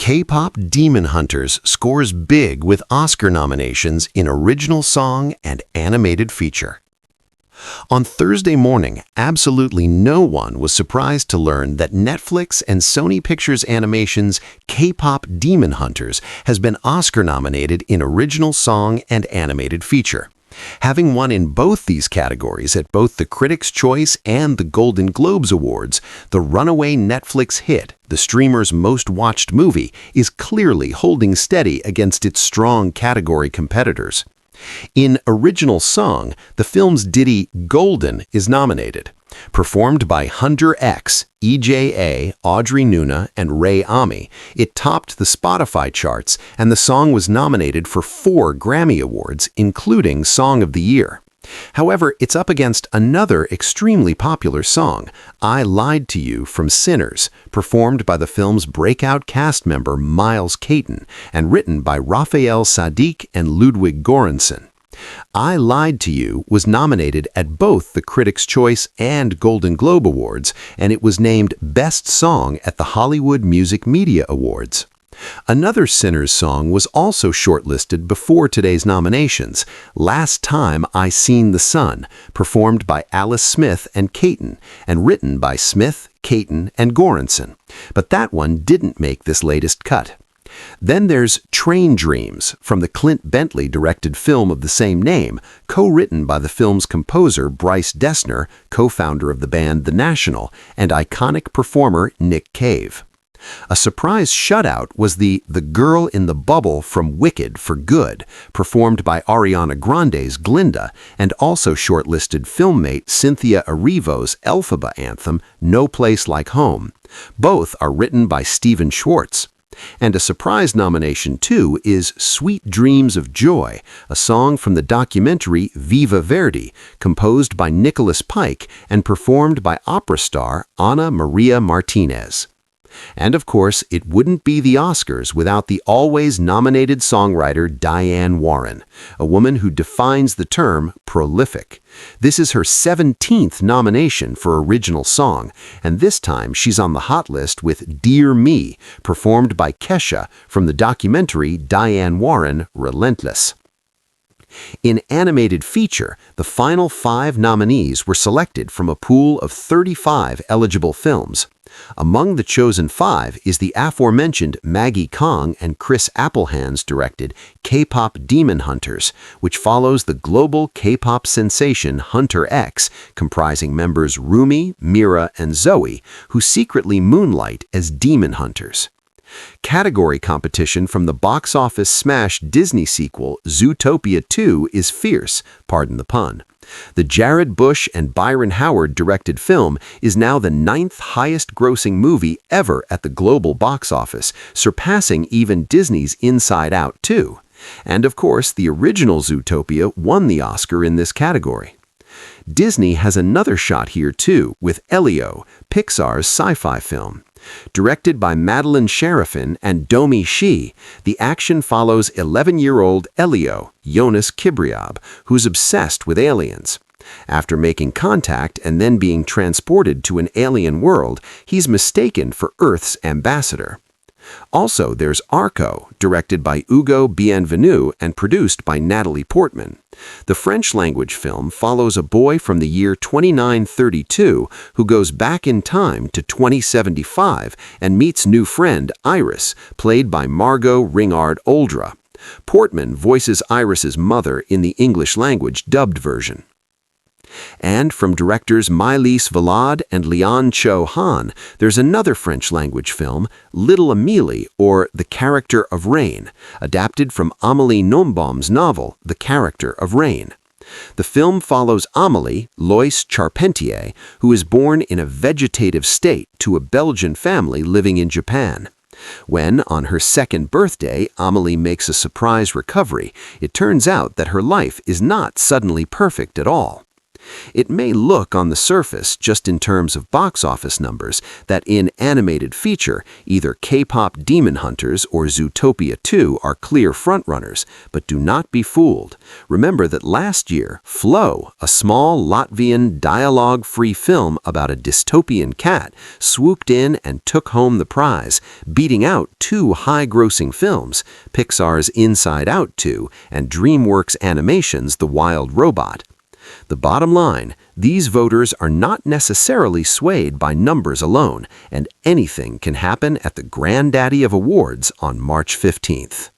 K-pop Demon Hunters scores big with Oscar nominations in Original Song and Animated Feature. On Thursday morning, absolutely no one was surprised to learn that Netflix and Sony Pictures Animation's K-pop Demon Hunters has been Oscar nominated in Original Song and Animated Feature. Having won in both these categories at both the Critics' Choice and the Golden Globes Awards, the runaway Netflix hit, the streamer's most watched movie, is clearly holding steady against its strong category competitors. In Original Song, the film's ditty Golden is nominated. Performed by Hunter X, EJA, Audrey Nuna, and Ray Ami, it topped the Spotify charts, and the song was nominated for 4 Grammy Awards, including Song of the Year. However, it's up against another extremely popular song, I Lied to You from Sinners, performed by the film's breakout cast member Miles Caton, and written by Raphael Saadiq and Ludwig Göransson. I Lied to You was nominated at both the Critics' Choice and Golden Globe Awards, and it was named Best Song at the Hollywood Music Media Awards. Another Sinners song was also shortlisted before today's nominations, Last Time I Seen the Sun, performed by Alice Smith and Caton, and written by Smith, Caton, and Göransson. But that one didn't make this latest cut. Then there's Train Dreams, from the Clint Bentley-directed film of the same name, co-written by the film's composer Bryce Dessner, co-founder of the band The National, and iconic performer Nick Cave. A surprise shutout was the Girl in the Bubble from Wicked for Good, performed by Ariana Grande's Glinda, and also shortlisted filmmate Cynthia Erivo's Elphaba anthem No Place Like Home. Both are written by Stephen Schwartz. And a surprise nomination, too, is Sweet Dreams of Joy, a song from the documentary Viva Verdi, composed by Nicholas Pike and performed by opera star Ana Maria Martinez. And of course, it wouldn't be the Oscars without the always nominated songwriter Diane Warren, a woman who defines the term prolific. This is her 17th nomination for Original Song, and this time she's on the hot list with Dear Me, performed by Kesha from the documentary Diane Warren, Relentless. In Animated Feature, the final 5 nominees were selected from a pool of 35 eligible films. Among the chosen 5 is the aforementioned Maggie Kong and Chris Applehands directed K-pop Demon Hunters, which follows the global K-pop sensation Hunter X, comprising members Rumi, Mira, and Zoe, who secretly moonlight as demon hunters. Category competition from the box office smash Disney sequel Zootopia 2 is fierce, pardon the pun. The Jared Bush and Byron Howard directed film is now the 9th highest grossing movie ever at the global box office, surpassing even Disney's Inside Out 2. And of course, the original Zootopia won the Oscar in this category. Disney has another shot here too, with Elio, Pixar's sci-fi film. Directed by Madeline Sharafin and Domi Shi, the action follows 11-year-old Elio, Jonas Kibriab, who's obsessed with aliens. After making contact and then being transported to an alien world, he's mistaken for Earth's ambassador. Also, there's Arco, directed by Hugo Bienvenu and produced by Natalie Portman. The French-language film follows a boy from the year 2932 who goes back in time to 2075 and meets new friend Iris, played by Margot Ringard-Oldra. Portman voices Iris's mother in the English-language dubbed version. And from directors Maëlys Valade and Lian Cho Han, there's another French-language film, Little Amélie, or The Character of Rain, adapted from Amélie Nombaum's novel, The Character of Rain. The film follows Amélie, Lois Charpentier, who is born in a vegetative state to a Belgian family living in Japan. When, on her 2nd birthday, Amélie makes a surprise recovery, it turns out that her life is not suddenly perfect at all. It may look on the surface, just in terms of box office numbers, that in animated feature, either K-pop Demon Hunters or Zootopia 2 are clear frontrunners, but do not be fooled. Remember that last year, Flow, a small Latvian dialogue-free film about a dystopian cat, swooped in and took home the prize, beating out two high-grossing films, Pixar's Inside Out 2 and DreamWorks Animation's The Wild Robot. The bottom line, these voters are not necessarily swayed by numbers alone, and anything can happen at the Granddaddy of Awards on March 15th.